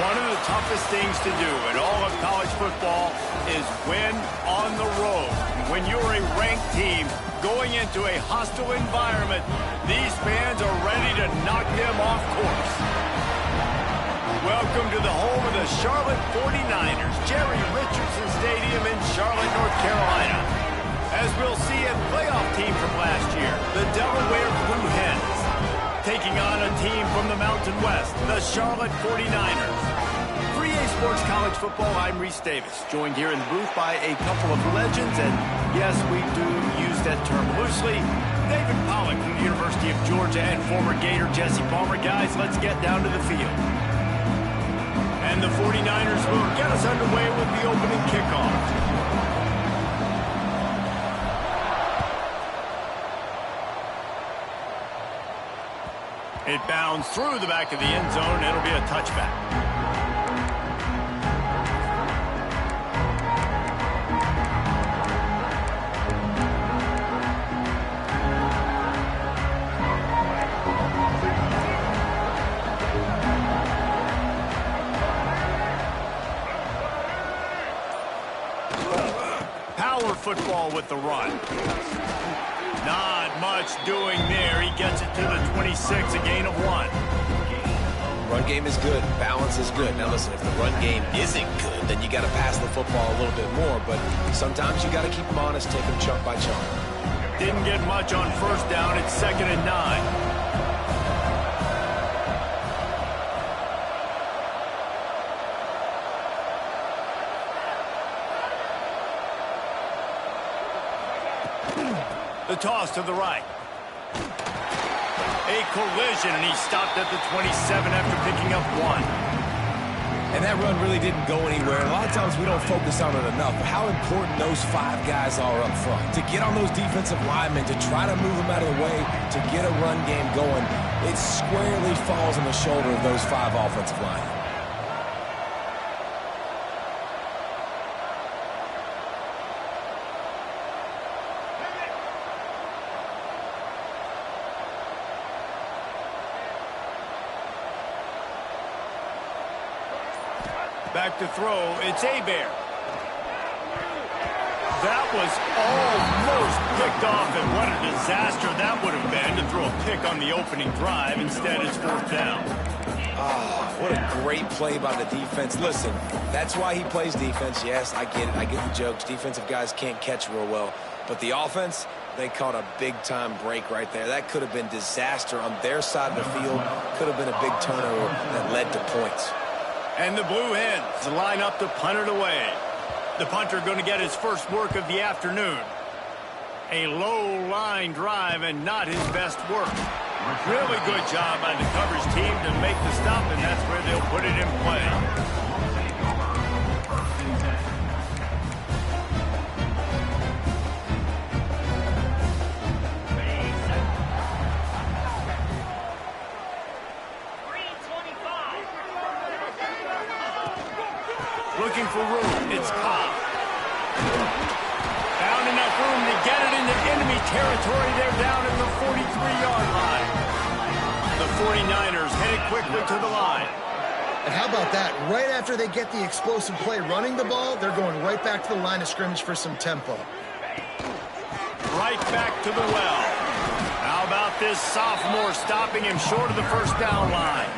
One of the toughest things to do in all of college football is win on the road. When you're a ranked team going into a hostile environment, these fans are ready to knock them off course. Welcome to the home of the Charlotte 49ers, Jerry Richardson Stadium in Charlotte, North Carolina. As we'll see, a playoff team from last year, the Delaware Blue Hens, taking on a team from the Mountain West, the Charlotte 49ers. For EA Sports College Football, I'm Reese Davis, joined here in the booth by a couple of legends, and yes, we do use that term loosely. David Pollack from the University of Georgia and former Gator Jesse Palmer. Guys, let's get down to the field. And the 49ers will get us underway with the opening kickoff. It bounds through the back of the end zone. It'll be a touchback. Power football with the run. Not much doing there. He gets it to the 26, a gain of 1. Run game is good. Balance is good. Now listen, if the run game isn't good, then you got to pass the football a little bit more. But sometimes you got to keep them honest, take them chunk by chunk. Didn't get much on first down. It's 2nd and 9. The toss to the right. A collision, and he stopped at the 27 after picking up 1. And that run really didn't go anywhere. A lot of times we don't focus on it enough, but how important those 5 guys are up front. To get on those defensive linemen, to try to move them out of the way, to get a run game going, it squarely falls on the shoulder of those 5 offensive linemen. Back to throw, it's Hebert. That was almost picked off, and what a disaster that would have been to throw a pick on the opening drive. Instead, it's 4th down. What a great play by the defense. Listen, that's why he plays defense. Yes, I get it. I get the jokes. Defensive guys can't catch real well. But the offense, they caught a big-time break right there. That could have been disaster on their side of the field. Could have been a big turnover that led to points. And the Blue Hens line up to punt it away. The punter going to get his first work of the afternoon. A low line drive and not his best work. Really good job by the coverage team to make the stop, and that's where they'll put it in play. Looking for room, it's Cobb. Found enough room to get it into enemy territory. They're down at the 43-yard line. The 49ers headed quickly to the line. And how about that? Right after they get the explosive play running the ball, they're going right back to the line of scrimmage for some tempo. Right back to the well. How about this sophomore stopping him short of the first down line?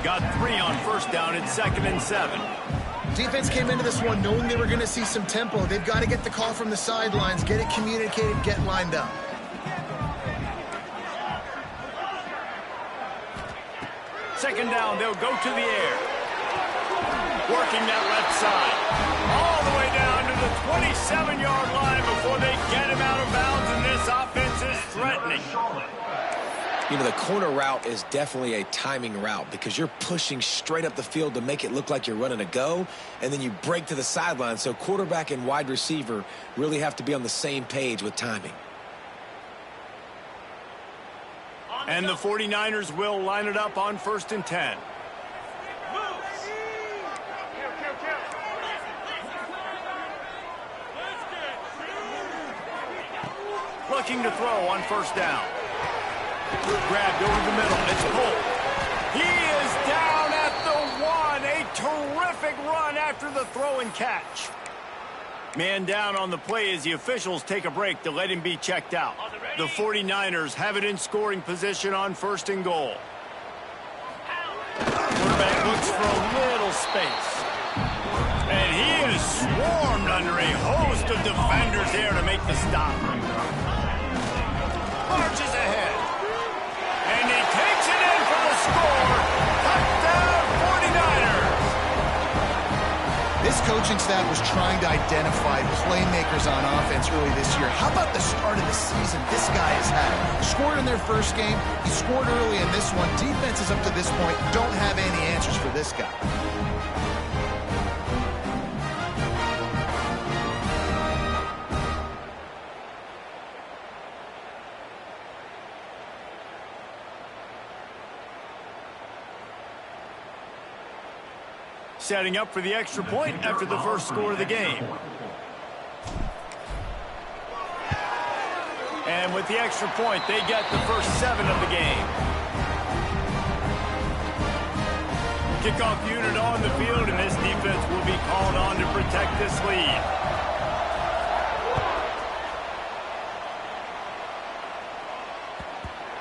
Got 3 on first down. It's 2nd and 7. Defense came into this one knowing they were going to see some tempo. They've got to get the call from the sidelines, get it communicated, get lined up. Second down, they'll go to the air. Working that left side. All the way down to the 27-yard line before they get him out of bounds, and this offense is threatening. You know, the corner route is definitely a timing route because you're pushing straight up the field to make it look like you're running a go, and then you break to the sideline. So quarterback and wide receiver really have to be on the same page with timing. And the 49ers will line it up on 1st and 10. Looking to throw on first down. Grabbed over the middle. It's Cole. He is down at the 1. A the throw and catch. Man down on the play as the officials take a break to let him be checked out. The 49ers have it in scoring position on 1st and goal. Quarterback looks for a little space. And he is swarmed under a host of defenders there to make the stop. Marches ahead. And he takes it in for the score. Touchdown 49ers. This coaching staff was trying to identify playmakers on offense early this year. How about the start of the season this guy has had? Scored in their first game. He scored early in this one. Defenses up to this point don't have any answers for this guy. Setting up for the extra point after the first score of the game. And with the extra point, they get the first 7 of the game. Kickoff unit on the field, and this defense will be called on to protect this lead.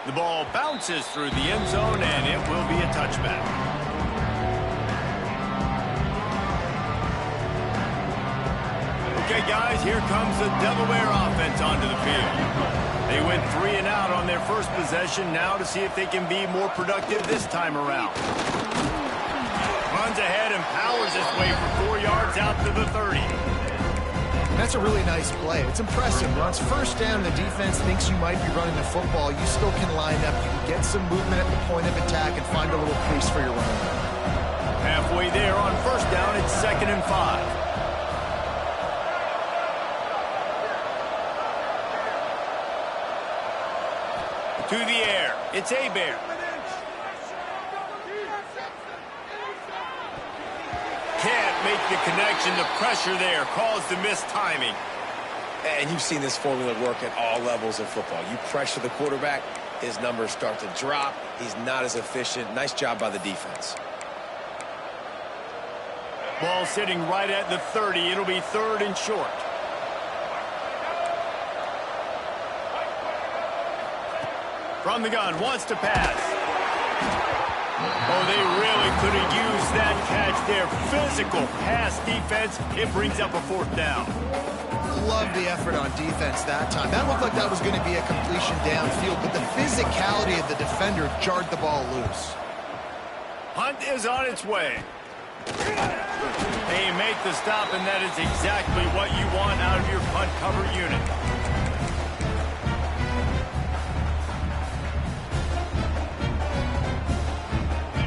The ball bounces through the end zone, and it will be a touchback. Okay, guys, here comes the Delaware offense onto the field. They went 3 and out on their first possession, now to see if they can be more productive this time around. Runs ahead and powers his way for 4 yards out to the 30. That's a really nice play. It's impressive. Runs first down, the defense thinks you might be running the football. You still can line up. You can get some movement at the point of attack and find a little crease for your running back. Halfway there on first down, it's 2nd and 5. To the air, it's Hebert. Can't make the connection. The pressure there caused the missed timing. And you've seen this formula work at all levels of football. You pressure the quarterback, his numbers start to drop. He's not as efficient. Nice job by the defense. Ball sitting right at the 30. It'll be 3rd and short. From the gun, wants to pass. Oh, they really could have used that catch there. Physical pass defense. It brings up a 4th down. Love the effort on defense that time. That looked like that was going to be a completion downfield, but the physicality of the defender jarred the ball loose. Hunt is on its way. They make the stop, and that is exactly what you want out of your punt cover unit.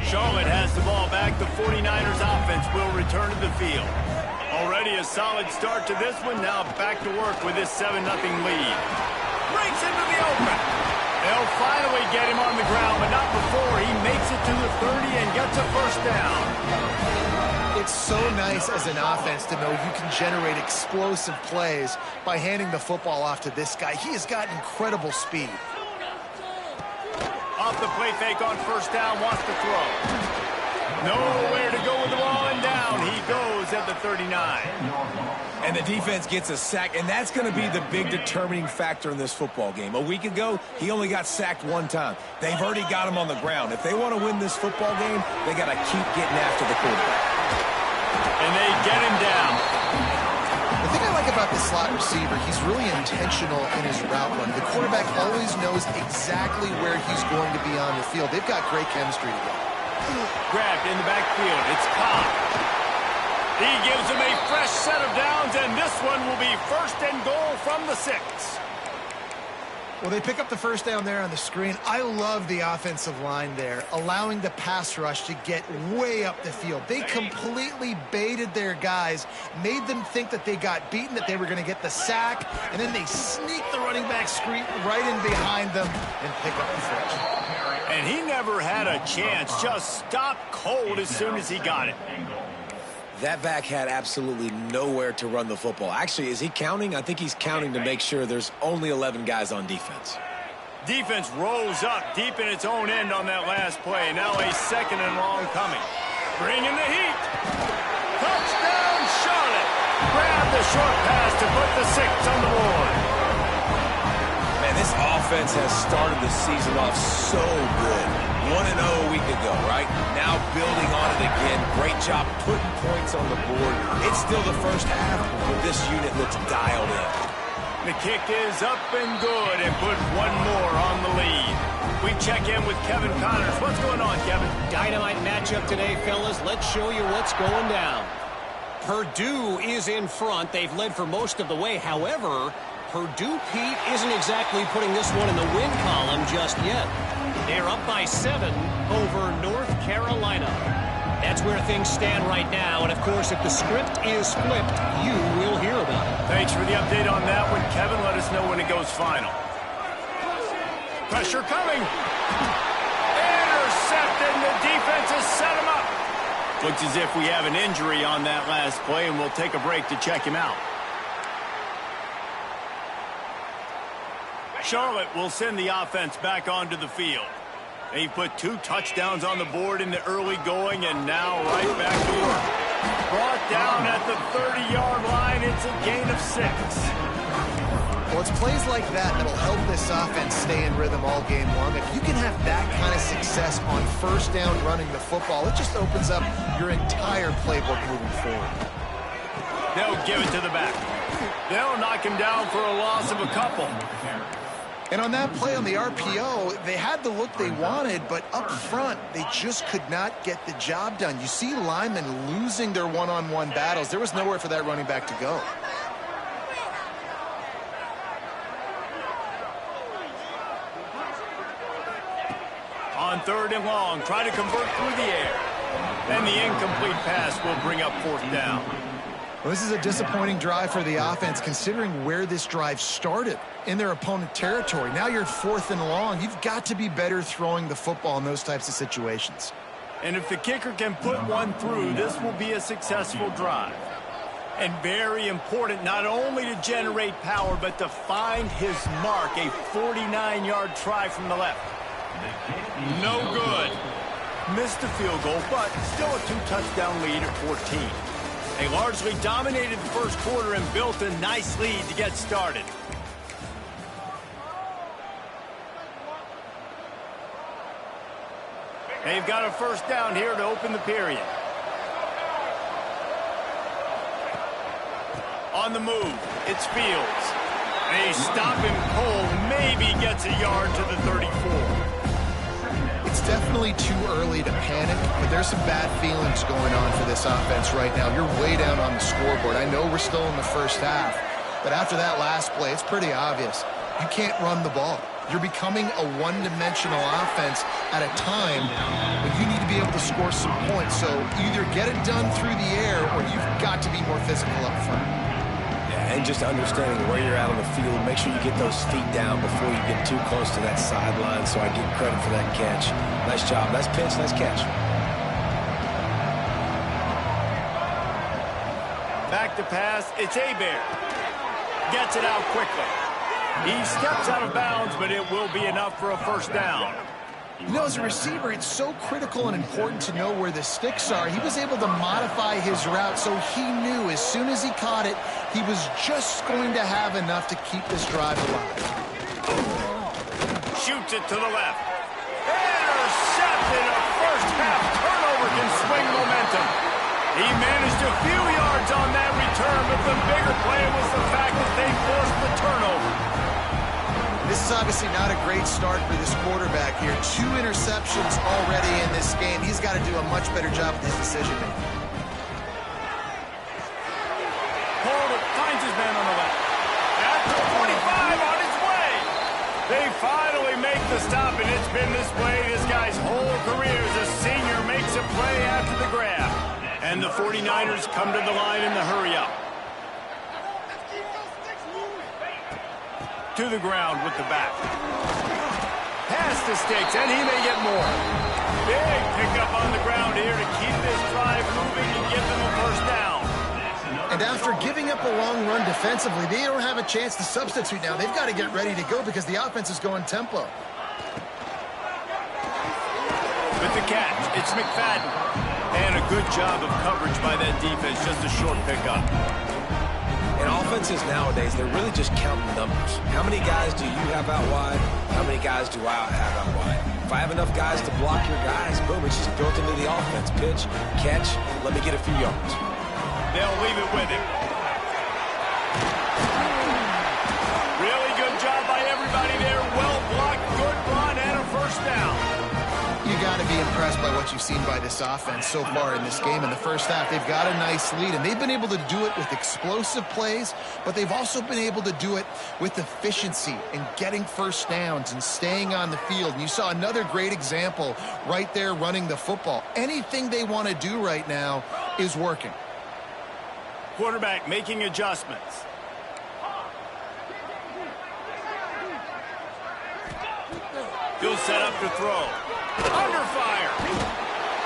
Charlotte has the ball back. The 49ers offense will return to the field. Already a solid start to this one. Now back to work with this 7-0 lead. Breaks into the open. They'll finally get him on the ground, but not before he makes it to the 30 and gets a first down. It's so nice as an offense to know you can generate explosive plays by handing the football off to this guy. He has got incredible speed. Off the play fake on first down, wants to throw. Nowhere to go with the ball, and down he goes at the 39. And the defense gets a sack, and that's going to be the big determining factor in this football game. A week ago, he only got sacked 1 time. They've already got him on the ground. If they want to win this football game, they got to keep getting after the quarterback. And they get him down. The thing I like about the slot receiver, he's really intentional in his route run. The quarterback always knows exactly where he's going to be on the field. They've got great chemistry together. Grabbed in the backfield. It's Cobb. He gives him a fresh set of downs, and this one will be 1st and goal from the 6. Well, they pick up the first down there on the screen. I love the offensive line there, allowing the pass rush to get way up the field. They completely baited their guys, made them think that they got beaten, that they were going to get the sack, and then they sneak the running back screen right in behind them and pick up the first. And he never had a chance, just stopped cold as soon as he got it. That back had absolutely nowhere to run the football. Actually, is he counting? I think he's counting to make sure there's only 11 guys on defense. Defense rolls up deep in its own end on that last play. Now a 2nd and long coming. Bringing the heat. Touchdown, Charlotte. Grab the short pass to put the 6 on the board. Man, this offense has started the season off so good. 1-0 a week ago, right? Now building on it again. Great job putting points on the board. It's still the first half, but this unit looks dialed in. The kick is up and good and put one more on the lead. We check in with Kevin Connors. What's going on, Kevin? Dynamite matchup today, fellas. Let's show you what's going down. Purdue is in front. They've led for most of the way. However, Purdue, Pete, isn't exactly putting this one in the win column just yet. They're up by 7 over North Carolina. That's where things stand right now. And, of course, if the script is flipped, you will hear about it. Thanks for the update on that one, Kevin. Let us know when it goes final. Pressure coming. Intercepted, and the defense has set him up. Looks as if we have an injury on that last play, and we'll take a break to check him out. Charlotte will send the offense back onto the field. They put 2 touchdowns on the board in the early going, and now right back to work. Brought down at the 30-yard line. It's a gain of 6. Well, it's plays like that that'll help this offense stay in rhythm all game long. If you can have that kind of success on first down running the football, it just opens up your entire playbook moving forward. They'll give it to the back. They'll knock him down for a loss of a couple. And on that play on the RPO, they had the look they wanted, but up front, they just could not get the job done. You see linemen losing their one-on-one battles. There was nowhere for that running back to go. On 3rd and long, try to convert through the air. And the incomplete pass will bring up 4th down. Well, this is a disappointing drive for the offense, considering where this drive started in their opponent territory. Now you're 4th and long. You've got to be better throwing the football in those types of situations. And if the kicker can put one through, this will be a successful drive. And very important, not only to generate power, but to find his mark. A 49-yard try from the left. No good. Missed the field goal, but still a 2-touchdown lead at 14. They largely dominated the first quarter and built a nice lead to get started. They've got a first down here to open the period. On the move, it's Fields. They stop him cold, maybe gets a yard to the 34. It's definitely too early to panic, but there's some bad feelings going on for this offense right now. You're way down on the scoreboard. I know we're still in the first half, but after that last play, it's pretty obvious. You can't run the ball. You're becoming a one-dimensional offense at a time when you need to be able to score some points. So either get it done through the air or you've got to be more physical up front. And just understanding where you're at on the field, make sure you get those feet down before you get too close to that sideline, so I give credit for that catch. Nice job. Nice pitch. Nice catch. Back to pass. It's Hebert. Gets it out quickly. He steps out of bounds, but it will be enough for a first down. You know, as a receiver, it's so critical and important to know where the sticks are. He was able to modify his route, so he knew as soon as he caught it, he was just going to have enough to keep this drive alive. Shoots it to the left. Intercepted. A first-half turnover can swing momentum. He managed a few yards on that return, but the bigger play was the fact that they forced the turnover. This is obviously not a great start for this quarterback here. 2 interceptions already in this game. He's got to do a much better job with his decision-making. Holder finds his man on the left. At the 25 on his way. They finally make the stop, and it's been this way this guy's whole career as a senior makes a play after the grab. And the 49ers come to the line in the hurry-up. To the ground with the back. Past the sticks, and he may get more. Big pickup on the ground here to keep this drive moving and give them a first down. And after giving up a long run defensively, they don't have a chance to substitute now. They've got to get ready to go because the offense is going tempo. With the catch. It's McFadden. And a good job of coverage by that defense. Just a short pickup. In offenses nowadays, they're really just counting numbers. How many guys do you have out wide? How many guys do I have out wide? If I have enough guys to block your guys, boom, it's just built into the offense. Pitch, catch, let me get a few yards. They'll leave it with him. Really good job by everybody there. Well blocked, good run, and a first down. You got to be impressed by what you've seen by this offense so far in this game. In the first half, they've got a nice lead, and they've been able to do it with explosive plays, but they've also been able to do it with efficiency and getting first downs and staying on the field. And you saw another great example right there running the football. Anything they want to do right now is working. Quarterback making adjustments. He'll set up to throw. Under fire.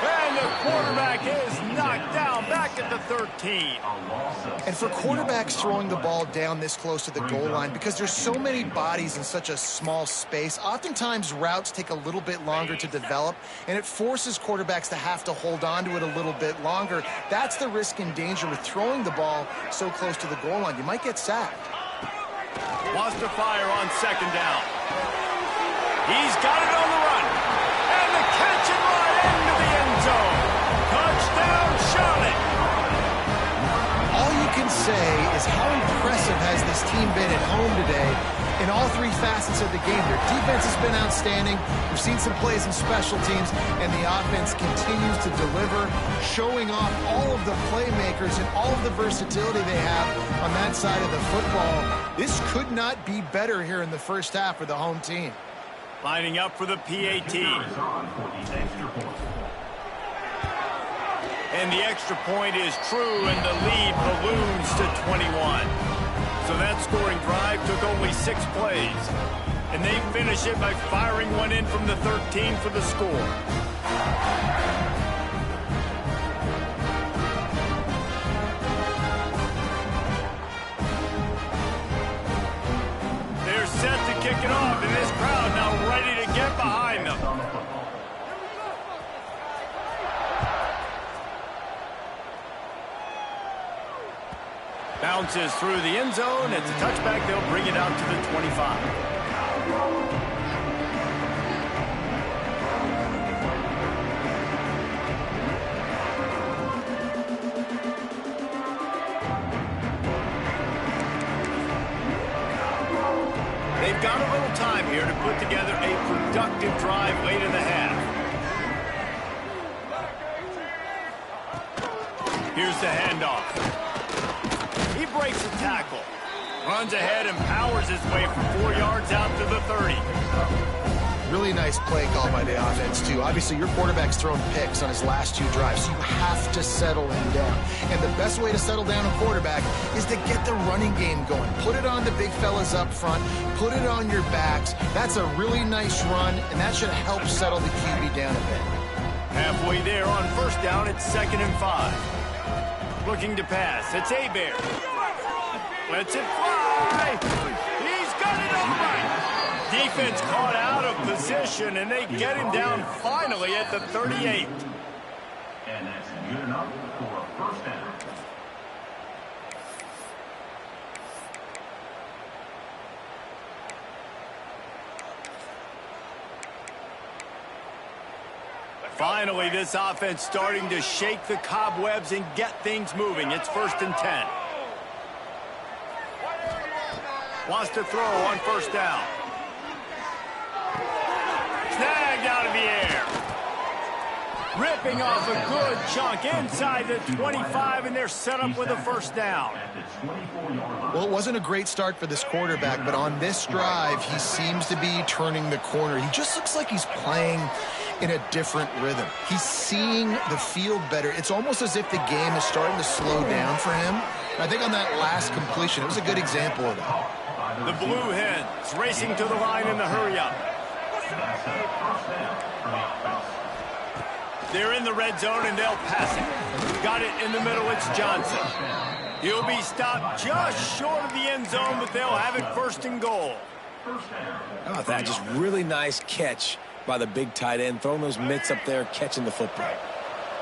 And the quarterback is knocked down back at the 13. And for quarterbacks throwing the ball down this close to the goal line, because there's so many bodies in such a small space, oftentimes routes take a little bit longer to develop, and it forces quarterbacks to have to hold on to it a little bit longer. That's the risk and danger with throwing the ball so close to the goal line. You might get sacked. Wants to fire on second down. He's got it on the run. And the catch and run into the end zone. Touchdown, Charlotte. All you can say is how impressive has this team been at home today in all three facets of the game. Their defense has been outstanding. We've seen some plays in special teams, and the offense continues to deliver, showing off all of the playmakers and all of the versatility they have on that side of the football. This could not be better here in the first half for the home team. Lining up for the PAT. And the extra point is true, and the lead balloons to 21. So that scoring drive took only 6 plays. And they finish it by firing one in from the 13 for the score. They're set to kick it off, and this crowd now ready to get behind them. Bounces through the end zone. It's a touchback. They'll bring it out to the 25. They've got a little time here to put together a productive drive late in the half. Here's the handoff. He breaks the tackle. Runs ahead and powers his way for 4 yards out to the 30. Really nice play call by the offense, too. Obviously, your quarterback's thrown picks on his last 2 drives, so you have to settle him down. And the best way to settle down a quarterback is to get the running game going. Put it on the big fellas up front. Put it on your backs. That's a really nice run, and that should help settle the QB down a bit. Halfway there on first down, it's 2nd and 5. Looking to pass. It's Hebert. Lets it fly. He's got it all right. Defense caught out of position, and they get him down finally at the 38. And that's good enough for a first down. Finally, this offense starting to shake the cobwebs and get things moving. It's 1st and 10. Wants to throw on first down. Snagged out of the air. Ripping off a good chunk inside the 25, and they're set up with a first down. Well, it wasn't a great start for this quarterback, but on this drive, he seems to be turning the corner. He just looks like he's playing in a different rhythm. He's seeing the field better. It's almost as if the game is starting to slow down for him. I think on that last completion, it was a good example of that. The Blue Hens racing to the line in the hurry-up. They're in the red zone, and they'll pass it. Got it in the middle. It's Johnson. He'll be stopped just short of the end zone, but they'll have it 1st and goal. How about that? Just really nice catch by the big tight end, throwing those mitts up there, catching the football.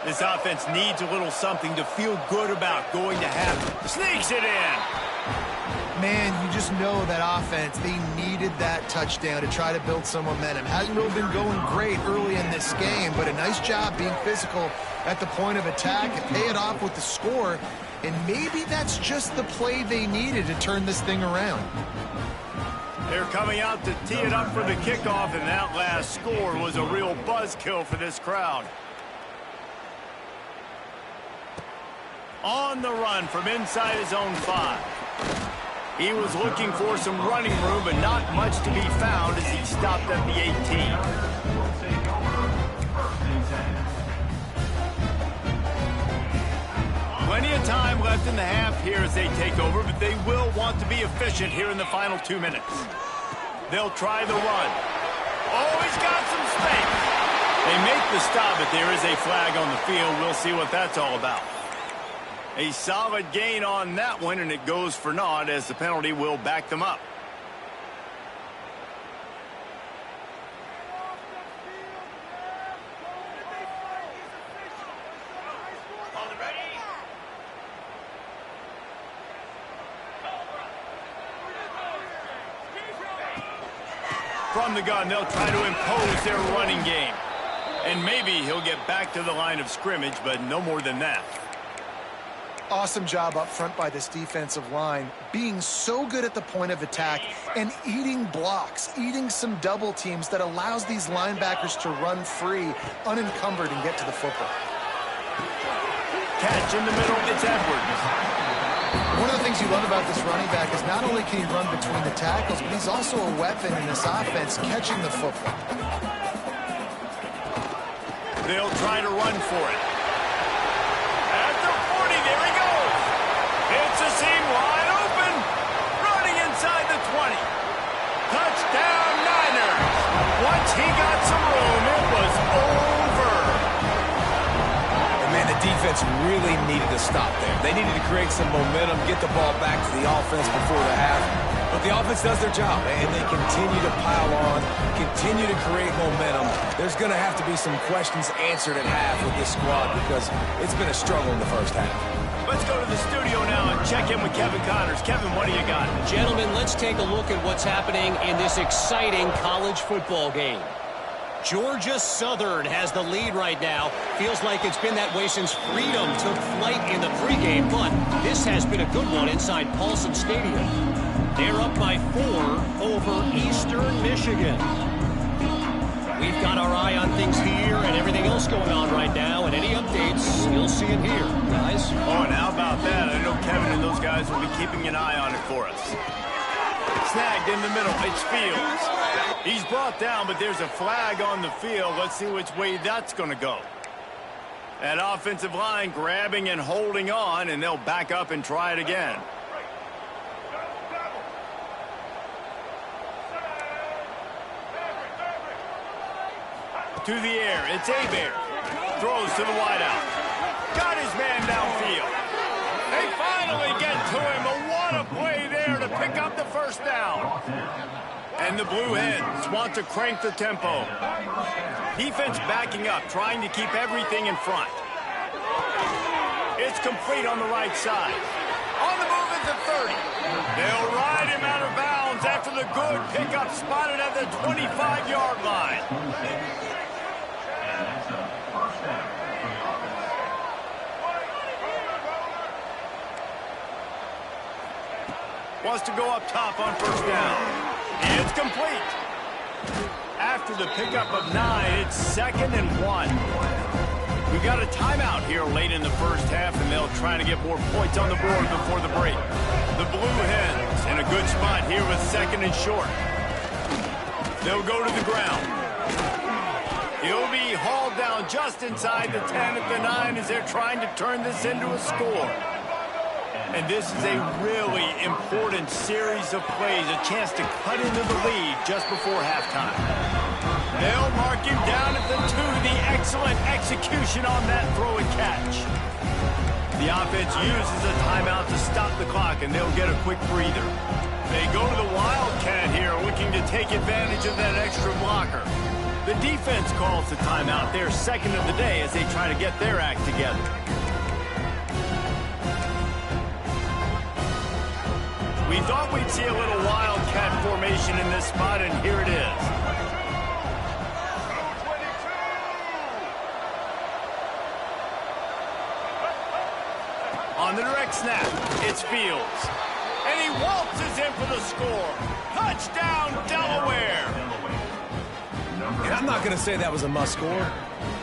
This offense needs a little something to feel good about going to half. Sneaks it in. Man, you just know that offense, they needed that touchdown to try to build some momentum. Hasn't really been going great early in this game, but a nice job being physical at the point of attack and pay it off with the score. And maybe that's just the play they needed to turn this thing around. They're coming out to tee it up for the kickoff, and that last score was a real buzzkill for this crowd. On the run from inside his own 5. He was looking for some running room, but not much to be found as he stopped at the 18. Plenty of time left in the half here as they take over, but they will want to be efficient here in the final 2 minutes. They'll try the run. Oh, he's got some space. They make the stop, but there is a flag on the field. We'll see what that's all about. A solid gain on that one, and it goes for naught as the penalty will back them up. From the gun, they'll try to impose their running game. And maybe he'll get back to the line of scrimmage, but no more than that. Awesome job up front by this defensive line, being so good at the point of attack and eating blocks, eating some double teams that allows these linebackers to run free, unencumbered, and get to the football. Catch in the middle, it's Edwards. One of the things you love about this running back is not only can he run between the tackles, but he's also a weapon in this offense catching the football. They'll try to run for it. There he goes. It's a seam wide open. Running inside the 20. Touchdown Niners. Once he got some room, it was over. And man, the defense really needed to stop there. They needed to create some momentum, get the ball back to the offense before the half. But the offense does their job, and they continue to pile on, continue to create momentum. There's going to have to be some questions answered at half with this squad because it's been a struggle in the first half. Let's go to the studio now and check in with Kevin Connors. Kevin, what do you got? Gentlemen, let's take a look at what's happening in this exciting college football game. Georgia Southern has the lead right now. Feels like it's been that way since Freedom took flight in the pregame, but this has been a good one inside Paulson Stadium. They're up by 4 over Eastern Michigan. We've got our eye on things here and everything else going on right now, and any updates, you'll see it here, guys. Oh, and how about that? I know Kevin and those guys will be keeping an eye on it for us. Snagged in the middle. It's Fields. He's brought down, but there's a flag on the field. Let's see which way that's going to go. That offensive line grabbing and holding on, and they'll back up and try it again. To the air, it's Hebert. Throws to the wideout. Got his man downfield. They finally get to him, but what a play there to pick up the first down. And the Blue Hens want to crank the tempo. Defense backing up, trying to keep everything in front. It's complete on the right side. On the move at the 30. They'll ride him out of bounds after the good pickup spotted at the 25-yard line. Wants to go up top on first down. It's complete. After the pickup of 9, it's 2nd and 1. We got a timeout here late in the first half, and they'll try to get more points on the board before the break. The Blue Hens in a good spot here with 2nd and short. They'll go to the ground. He'll be hauled down just inside the 10 at the 9 as they're trying to turn this into a score. And this is a really important series of plays, a chance to cut into the lead just before halftime. They'll mark him down at the 2, the excellent execution on that throw and catch. The offense uses a timeout to stop the clock, and they'll get a quick breather. They go to the Wildcat here, looking to take advantage of that extra blocker. The defense calls the timeout. They're second of the day as they try to get their act together. We thought we'd see a little wildcat formation in this spot, and here it is. On the direct snap, it's Fields. And he waltzes in for the score. Touchdown, Delaware. And I'm not going to say that was a must-score,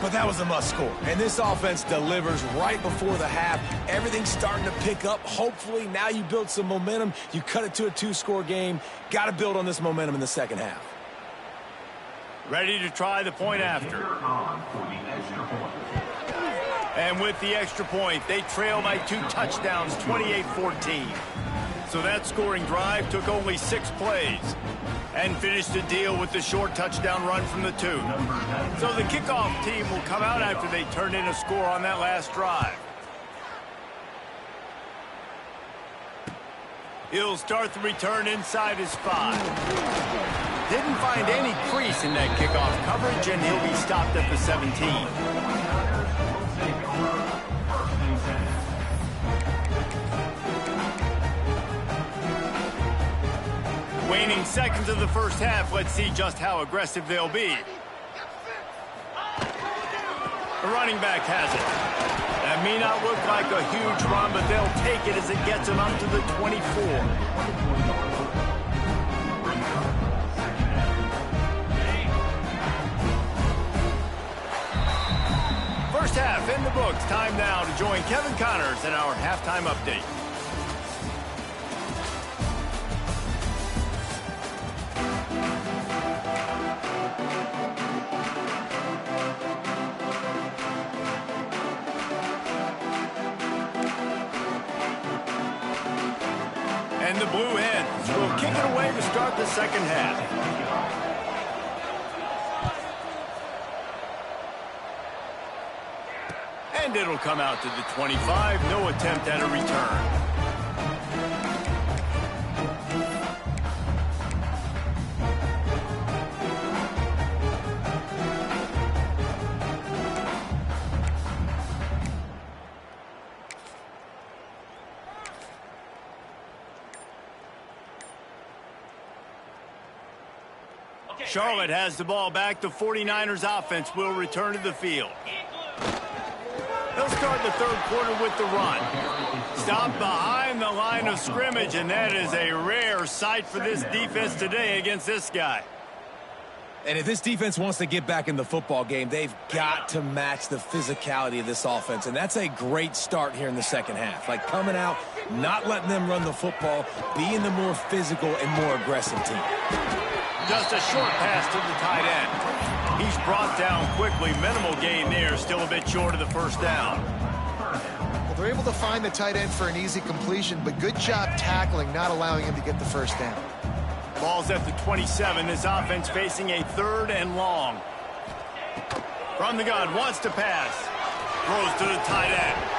but that was a must-score. And this offense delivers right before the half. Everything's starting to pick up. Hopefully, now you build some momentum. You cut it to a 2-score game. Got to build on this momentum in the second half. Ready to try the point after. And with the extra point, they trail by 2 touchdowns, 28-14. So that scoring drive took only 6 plays and finished the deal with the short touchdown run from the 2. So the kickoff team will come out after they turn in a score on that last drive. He'll start the return inside his 5. Didn't find any crease in that kickoff coverage, and he'll be stopped at the 17. Waning seconds of the first half. Let's see just how aggressive they'll be. The running back has it. That may not look like a huge run, but they'll take it as it gets them up to the 24. First half in the books. Time now to join Kevin Connors in our halftime update. And the Blue Hens will kick it away to start the second half. And it'll come out to the 25. No attempt at a return. Charlotte has the ball back. The 49ers offense will return to the field. They'll start the third quarter with the run. Stop behind the line of scrimmage, and that is a rare sight for this defense today against this guy. And if this defense wants to get back in the football game, they've got to match the physicality of this offense. And that's a great start here in the second half. Like coming out, not letting them run the football, being the more physical and more aggressive team. Just a short pass to the tight end. He's brought down quickly. Minimal gain there. Still a bit short of the first down. Well, they're able to find the tight end for an easy completion, but good job tackling, not allowing him to get the first down. Ball's at the 27. This offense facing a 3rd and long. From the gun, wants to pass. Throws to the tight end.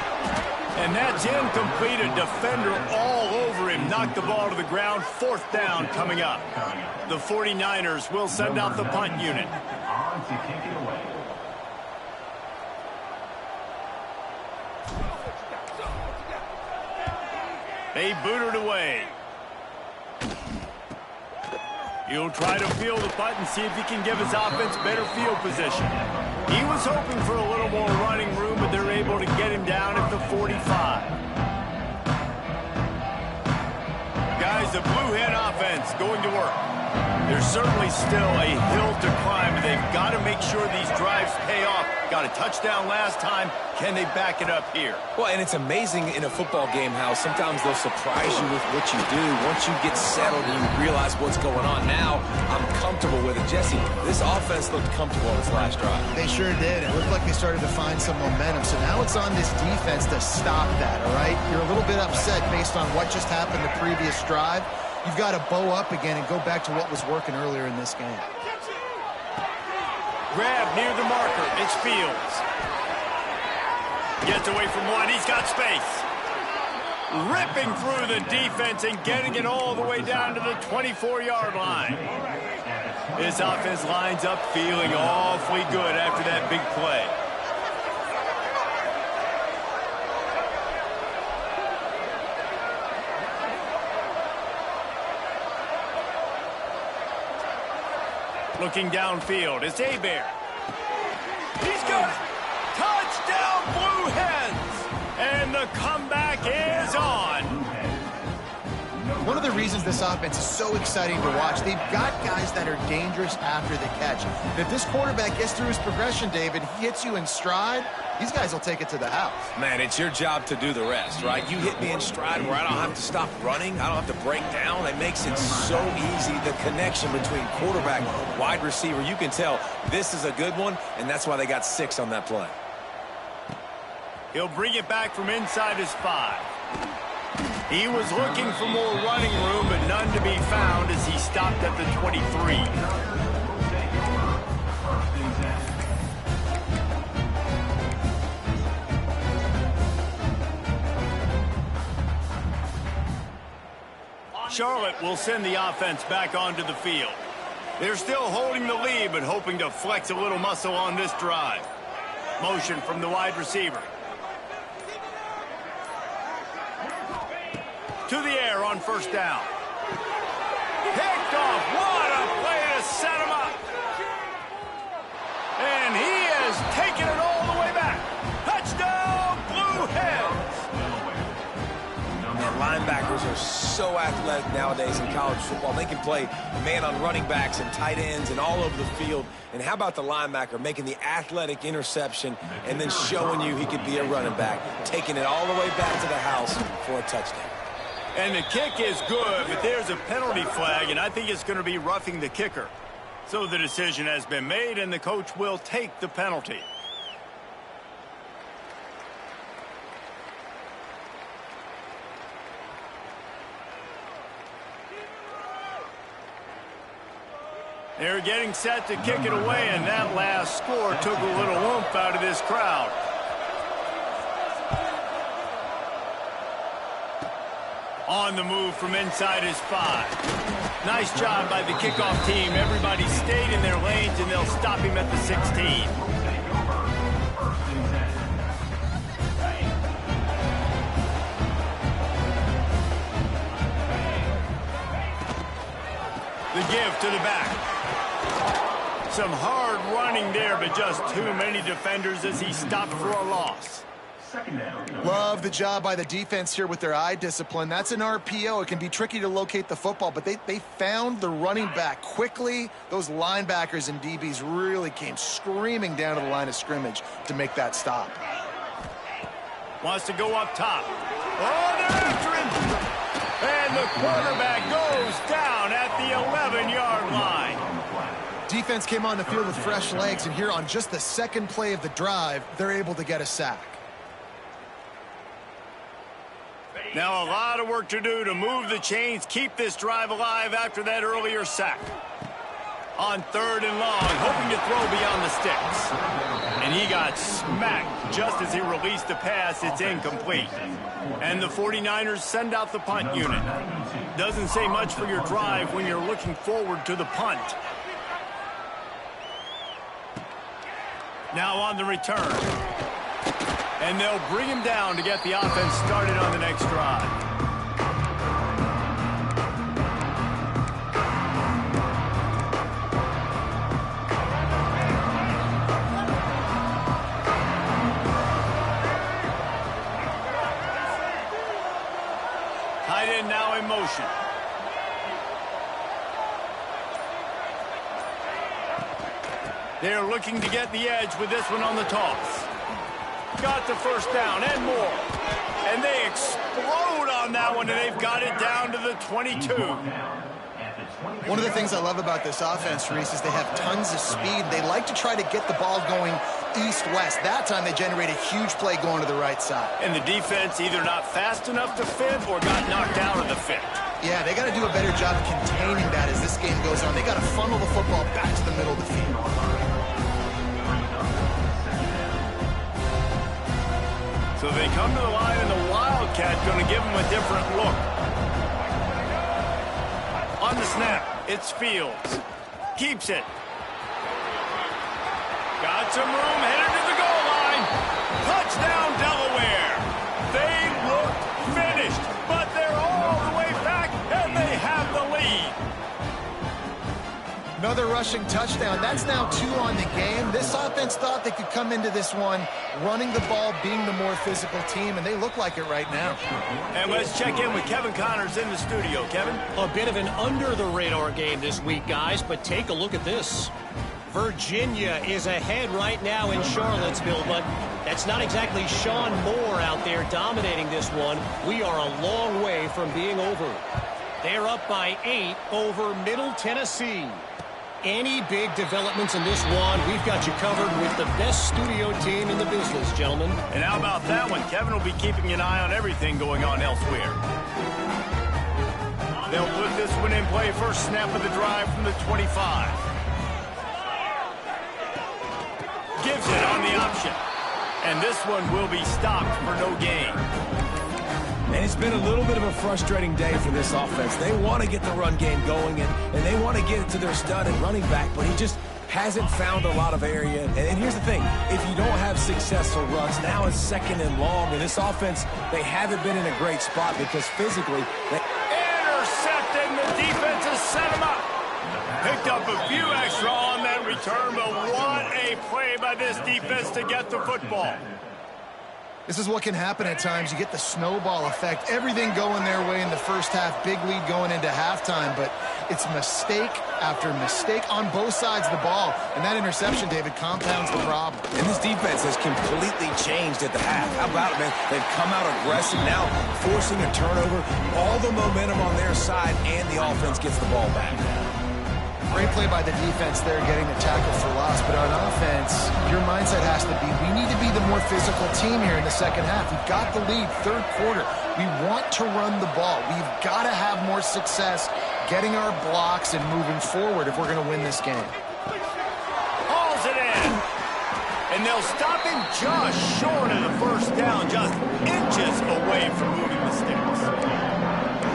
And that's incomplete. A defender all over him. Knocked the ball to the ground. 4th down coming up. The 49ers will send out the punt unit. They boot it away. He'll try to field the punt and see if he can give his offense better field position. He was hoping for a little more running room, but they're able to get him down at the 45. Guys, the Blue Hen offense going to work. There's certainly still a hill to climb, but they've got to make sure these drives pay off. Got a touchdown last time. Can they back it up here? Well, and it's amazing in a football game how sometimes they'll surprise you with what you do. Once you get settled and you realize what's going on, now I'm comfortable with it. Jesse, this offense looked comfortable on its last drive. They sure did. It looked like they started to find some momentum. So now it's on this defense to stop that, all right? You're a little bit upset based on what just happened the previous drive. You've got to bow up again and go back to what was working earlier in this game. Grab near the marker. It's Fields. Gets away from one. He's got space. Ripping through the defense and getting it all the way down to the 24-yard line. This offense lines up feeling awfully good after that big play. Looking downfield, it's Hebert. He's got it. Touchdown, Blue Hens. And the comeback is on. One of the reasons this offense is so exciting to watch, they've got guys that are dangerous after the catch. And if this quarterback gets through his progression, David, he hits you in stride, these guys will take it to the house. Man, it's your job to do the rest, right? You hit me in stride where I don't have to stop running. I don't have to break down. It makes it so easy, the connection between quarterback, wide receiver. You can tell this is a good one, and that's why they got 6 on that play. He'll bring it back from inside his 5. He was looking for more running room, but none to be found as he stopped at the 23. Charlotte will send the offense back onto the field. They're still holding the lead, but hoping to flex a little muscle on this drive. Motion from the wide receiver. To the air on first down. Picked off. What a play to set him up. And he has taken it all the way back. Touchdown, Blue Hens. The linebackers are so athletic nowadays in college football. They can play man on running backs and tight ends and all over the field. And how about the linebacker making the athletic interception and then showing you he could be a running back, taking it all the way back to the house for a touchdown. And the kick is good, but there's a penalty flag, and I think it's going to be roughing the kicker. So the decision has been made, and the coach will take the penalty. They're getting set to kick it away, and that last score took a little oomph out of this crowd. On the move from inside his 5. Nice job by the kickoff team. Everybody stayed in their lanes, and they'll stop him at the 16. The give to the back. Some hard running there, but just too many defenders as he stopped for a loss. Love the job by the defense here with their eye discipline. That's an RPO. It can be tricky to locate the football, but they found the running back quickly. Those linebackers and DBs really came screaming down to the line of scrimmage to make that stop. Wants to go up top. Oh, they're after him! And the quarterback goes down at the 11-yard line. Defense came on the field with fresh legs, and here on just the second play of the drive, they're able to get a sack. Now a lot of work to do to move the chains, keep this drive alive after that earlier sack. On 3rd and long, hoping to throw beyond the sticks. And he got smacked just as he released the pass. It's incomplete. And the 49ers send out the punt unit. Doesn't say much for your drive when you're looking forward to the punt. Now on the return. And they'll bring him down to get the offense started on the next drive. Tight end now in motion. They're looking to get the edge with this one on the toss. Got the first down and more. And they explode on that one, and they've got it down to the 22. One of the things I love about this offense, Reese, is they have tons of speed. They like to try to get the ball going east-west. That time they generate a huge play going to the right side. And the defense either not fast enough to fit or got knocked out of the fit. Yeah, they got to do a better job containing that as this game goes on. They got to funnel the football back to the middle of the field. So they come to the line, and the Wildcat going to give them a different look. On the snap, it's Fields. Keeps it. Got some room, headed to the goal line. Touchdown, Delaware. They look finished, but they're all the way back, and they have the lead. Another rushing touchdown. That's now 2 on the game. This offense thought they could come into this one running the ball, being the more physical team, and they look like it right now. And let's check in with Kevin Connors in the studio. Kevin? A bit of an under-the-radar game this week, guys, but take a look at this. Virginia is ahead right now in Charlottesville, but that's not exactly Sean Moore out there dominating this one. We are a long way from being over. They're up by 8 over Middle Tennessee. Any big developments in this one, we've got you covered with the best studio team in the business, gentlemen. And how about that one? Kevin will be keeping an eye on everything going on elsewhere. They'll put this one in play. First snap of the drive from the 25. Gives it on the option. And this one will be stopped for no gain. And it's been a little bit of a frustrating day for this offense. They want to get the run game going, and they want to get it to their stud and running back, but he just hasn't found a lot of area. And here's the thing. If you don't have successful runs, now it's 2nd and long. And this offense, they haven't been in a great spot because physically intercepted, and the defense has set him up. Picked up a few extra on that return, but what a play by this defense to get the football. This is what can happen at times. You get the snowball effect. Everything going their way in the first half. Big lead going into halftime, but it's mistake after mistake on both sides of the ball. And that interception, David, compounds the problem. And this defense has completely changed at the half. How about it, man? They've come out aggressive now, forcing a turnover. All the momentum on their side, and the offense gets the ball back. Great play by the defense there, getting the tackle for loss. But on offense, your mindset has to be, we need to be the more physical team here in the second half. We've got the lead, third quarter. We want to run the ball. We've got to have more success getting our blocks and moving forward if we're going to win this game. Hauls it in. And they'll stop him just short of the first down, just inches away from moving the sticks.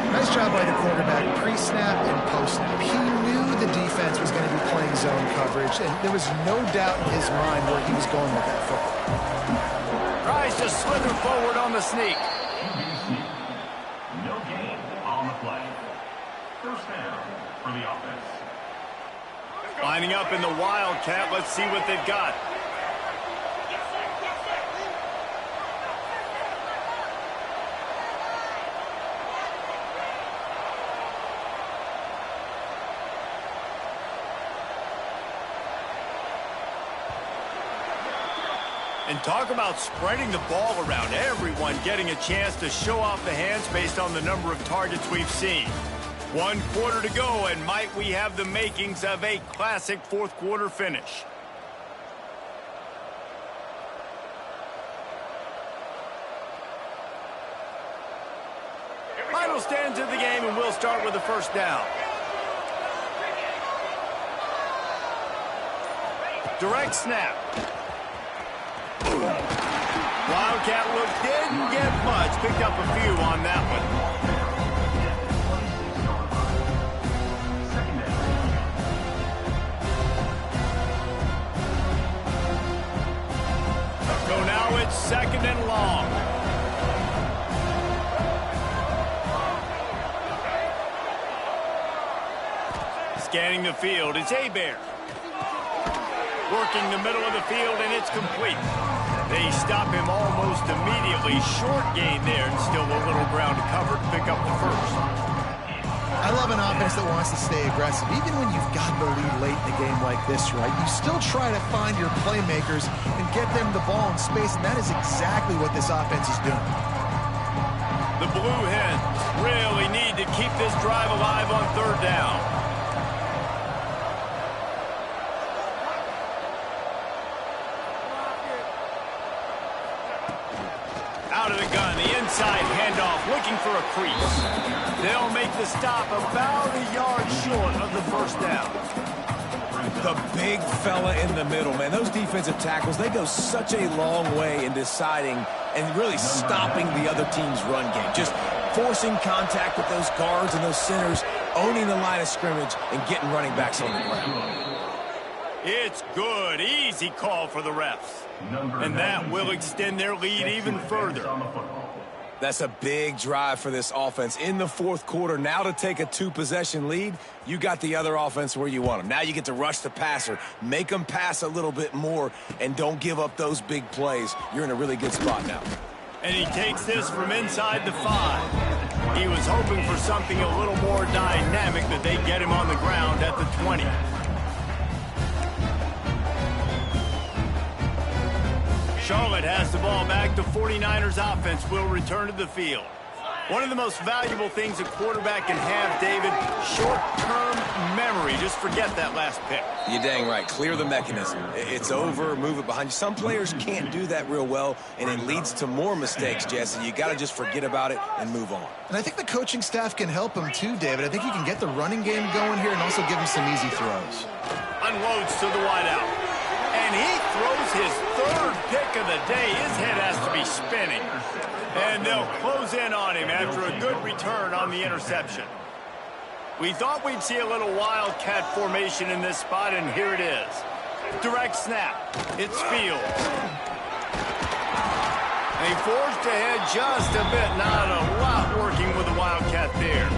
Nice job by the quarterback, pre-snap and post-snap. He knew the defense was going to be playing zone coverage, and there was no doubt in his mind where he was going with that football. Tries to slither forward on the sneak. No gain on the play. First down for the offense. Lining up in the Wildcat. Let's see what they've got. And talk about spreading the ball around. Everyone getting a chance to show off the hands based on the number of targets we've seen. 1 quarter to go, and might we have the makings of a classic fourth quarter finish. Final stands of the game, and we'll start with the first down. Direct snap. Wildcat look didn't get much. Picked up a few on that one. So now it's 2nd and long. Scanning the field, it's Hebert. Working the middle of the field, and it's complete. They stop him almost immediately. Short gain there, and still a little ground to cover to pick up the first. I love an offense that wants to stay aggressive. Even when you've got the lead late in the game like this, right, you still try to find your playmakers and get them the ball in space, and that is exactly what this offense is doing. The Blue Hens really need to keep this drive alive on 3rd down. Out of the gun, the inside handoff, looking for a crease. They'll make the stop about a yard short of the first down. The big fella in the middle, man. Those defensive tackles, they go such a long way in deciding and really stopping the other team's run game. Just forcing contact with those guards and those centers, owning the line of scrimmage, and getting running backs on the ground. It's good. Easy call for the refs. And that will extend their lead even further. That's a big drive for this offense in the fourth quarter. Now to take a 2-possession lead, you got the other offense where you want them. Now you get to rush the passer, make them pass a little bit more, and don't give up those big plays. You're in a really good spot now. And he takes this from inside the 5. He was hoping for something a little more dynamic, that they get him on the ground at the 20. Charlotte has the ball back. The 49ers offense will return to the field. One of the most valuable things a quarterback can have, David, short-term memory. Just forget that last pick. You're dang right. Clear the mechanism. It's over, move it behind you. Some players can't do that real well, and it leads to more mistakes, Jesse. You got to just forget about it and move on. And I think the coaching staff can help him too, David. I think he can get the running game going here and also give him some easy throws. Unloads to the wideout. And he throws his third pick of the day. His head has to be spinning. And they'll close in on him after a good return on the interception. We thought we'd see a little wildcat formation in this spot, and here it is. Direct snap. It's Fields. They forged ahead just a bit. Not a lot working with the wildcat there.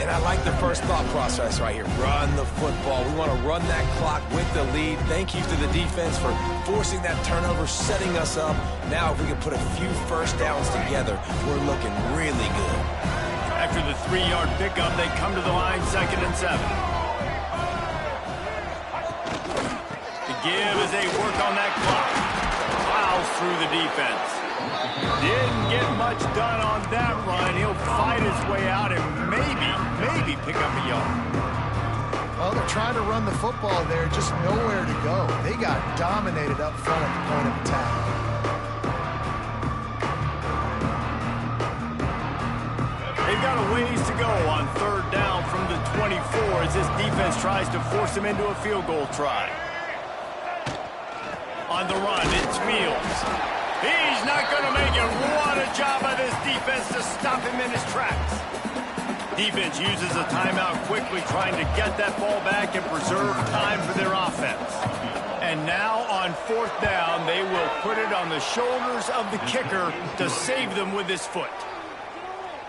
And I like the first thought process right here. Run the football. We want to run that clock with the lead. Thank you to the defense for forcing that turnover, setting us up. Now if we can put a few first downs together, we're looking really good. After the 3-yard pickup, they come to the line, 2nd and 7. The give as they work on that clock. Plows through the defense. Didn't get much done on that run. He'll fight his way out and maybe pick up a yard. Well, they're trying to run the football there, just nowhere to go. They got dominated up front at the point of attack. They've got a ways to go on 3rd down from the 24 as this defense tries to force him into a field goal try. On the run, it's Fields. He's not going to make it. What a job by this defense to stop him in his tracks. Defense uses a timeout quickly, trying to get that ball back and preserve time for their offense. And now on 4th down, they will put it on the shoulders of the kicker to save them with his foot.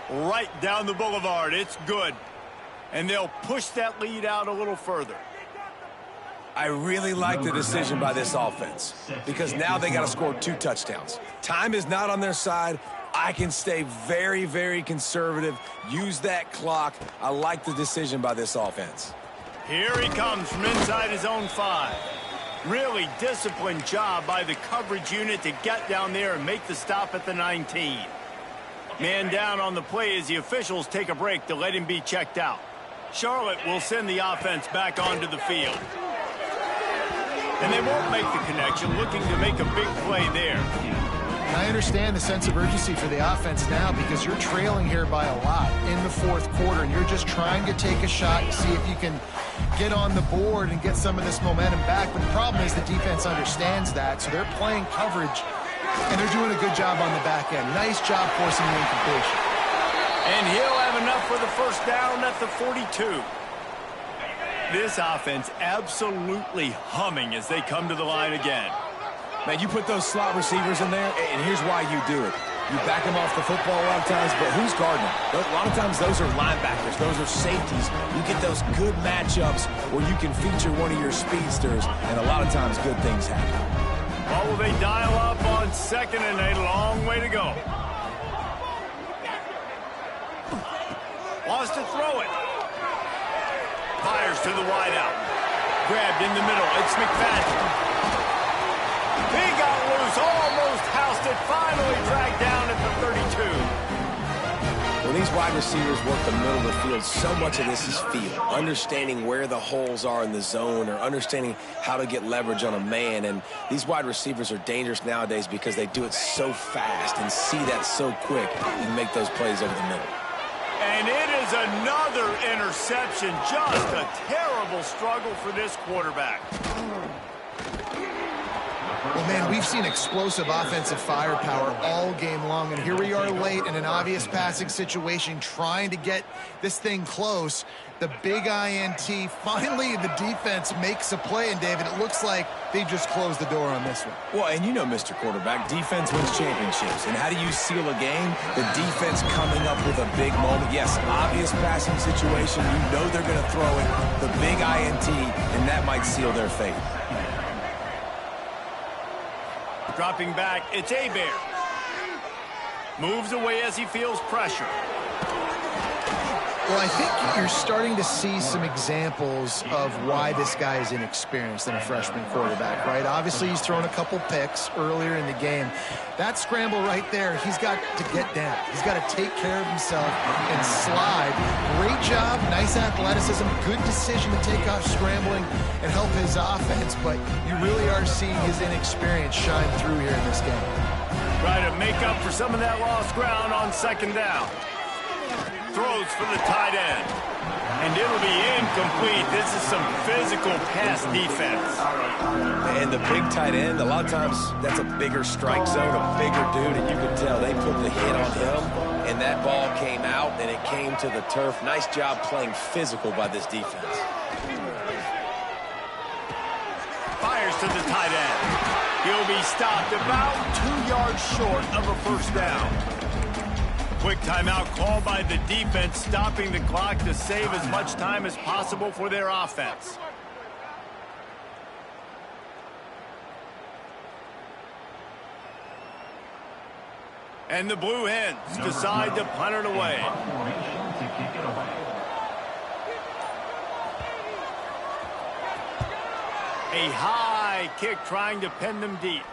Right down the boulevard. It's good. And they'll push that lead out a little further. I really like the decision by this offense because now they got to score 2 touchdowns. Time is not on their side. I can stay very, very conservative, use that clock. I like the decision by this offense. Here he comes from inside his own 5. Really disciplined job by the coverage unit to get down there and make the stop at the 19. Man down on the play as the officials take a break to let him be checked out. Charlotte will send the offense back onto the field. And they won't make the connection, looking to make a big play there. I understand the sense of urgency for the offense now because you're trailing here by a lot in the 4th quarter, and you're just trying to take a shot and see if you can get on the board and get some of this momentum back. But the problem is the defense understands that, so they're playing coverage, and they're doing a good job on the back end. Nice job forcing the incompletion. And he'll have enough for the 1st down at the 42. This offense absolutely humming as they come to the line again. Man, you put those slot receivers in there, and here's why you do it. You back them off the football a lot of times, but who's guarding them? A lot of times those are linebackers. Those are safeties. You get those good matchups where you can feature one of your speedsters, and a lot of times good things happen. Well, will they dial up on 2nd and a long way to go? Wants to throw it. Fires to the wideout. Grabbed in the middle. It's McFadden. He got loose, almost housed it, finally dragged down at the 32. When these wide receivers work the middle of the field, so much of this is feel. Understanding where the holes are in the zone or understanding how to get leverage on a man. And these wide receivers are dangerous nowadays because they do it so fast and see that so quick and make those plays over the middle. And it is another interception. Just a terrible struggle for this quarterback. Well, man, we've seen explosive offensive firepower all game long, and here we are late in an obvious passing situation trying to get this thing close. The big INT, finally the defense makes a play, and David, it looks like they just closed the door on this one. Well, and you know, Mr. Quarterback, defense wins championships. And how do you seal a game? The defense coming up with a big moment. Yes, obvious passing situation. You know they're going to throw it. The big INT, and that might seal their fate. Dropping back, it's Hebert. Moves away as he feels pressure. Well, I think you're starting to see some examples of why this guy is inexperienced in a freshman quarterback, right? Obviously, he's thrown a couple picks earlier in the game. That scramble right there, he's got to get down. He's got to take care of himself and slide. Great job, nice athleticism, good decision to take off scrambling and help his offense, but you really are seeing his inexperience shine through here in this game. Try to make up for some of that lost ground on second down. Throws for the tight end. And it'll be incomplete. This is some physical pass defense. And the big tight end, a lot of times that's a bigger strike zone, a bigger dude, and you can tell they put the hit on him, and that ball came out, and it came to the turf. Nice job playing physical by this defense. Fires to the tight end. He'll be stopped about 2 yards short of a first down. Quick timeout called by the defense, stopping the clock to save as much time as possible for their offense. And the Blue Hens decide to punt it away. A high kick trying to pin them deep.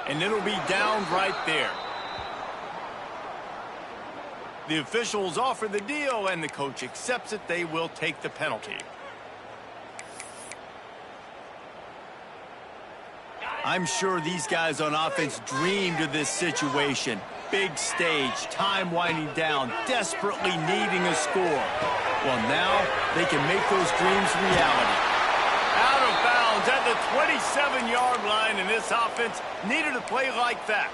And it'll be down right there. The officials offer the deal, and the coach accepts it. They will take the penalty. I'm sure these guys on offense dreamed of this situation. Big stage, time winding down, desperately needing a score. Well, now they can make those dreams reality. Out of bounds at the 27-yard line, and this offense needed a play like that.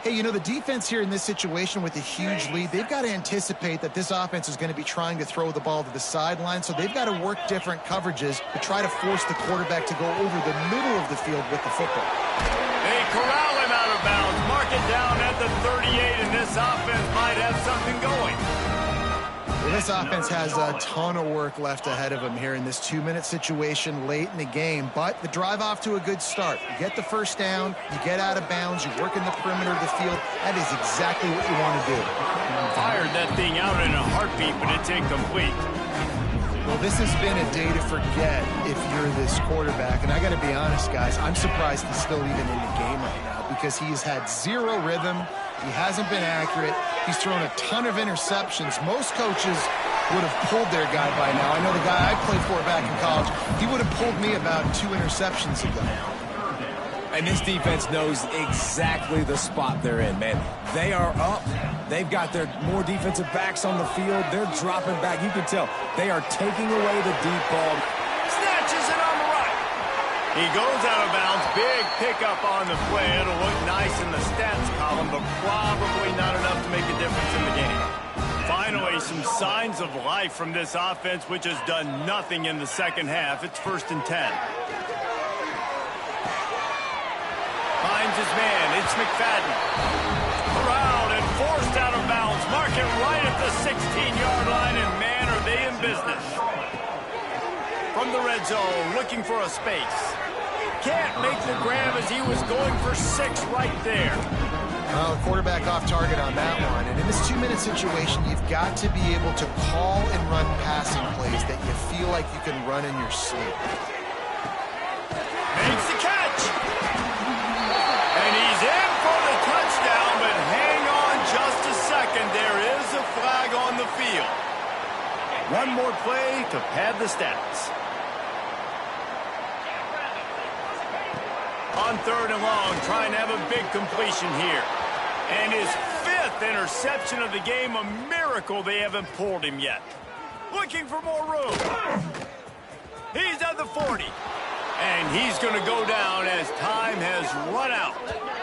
Hey, you know, the defense here in this situation with a huge lead, they've got to anticipate that this offense is going to be trying to throw the ball to the sideline, so they've got to work different coverages to try to force the quarterback to go over the middle of the field with the football. They corral him out of bounds, mark it down at the 38, and this offense might have something going. Well, this offense has a ton of work left ahead of them here in this 2-minute situation late in the game, but the drive off to a good start. You get the first down, you get out of bounds, you work in the perimeter of the field. That is exactly what you want to do. Fired that thing out in a heartbeat, but it's incomplete. Well, this has been a day to forget if you're this quarterback, and I got to be honest, guys, I'm surprised he's still even in the game right now because he's had zero rhythm. He hasn't been accurate. He's thrown a ton of interceptions. Most coaches would have pulled their guy by now. I know the guy I played for back in college, he would have pulled me about 2 interceptions ago. And this defense knows exactly the spot they're in, man. They are up. They've got their more defensive backs on the field. They're dropping back. You can tell they are taking away the deep ball. Snatches it on the right. He goes out of bounds. Big pickup on the play. It'll look nice in the stats column, but probably not enough to make a difference in the game. Finally, some signs of life from this offense, which has done nothing in the second half. It's 1st and 10. Finds his man. It's McFadden. Corralled and forced out of bounds. Mark it right at the 16-yard line, and man, are they in business. From the red zone, looking for a space. Can't make the grab as he was going for 6 right there. Well, quarterback off target on that one. And in this 2-minute situation, you've got to be able to call and run passing plays that you feel like you can run in your sleep. Makes the catch. And he's in for the touchdown, but hang on just a second. There is a flag on the field. One more play to pad the stats. On 3rd and long, trying to have a big completion here. And his 5th interception of the game, a miracle they haven't pulled him yet. Looking for more room. He's at the 40. And he's going to go down as time has run out.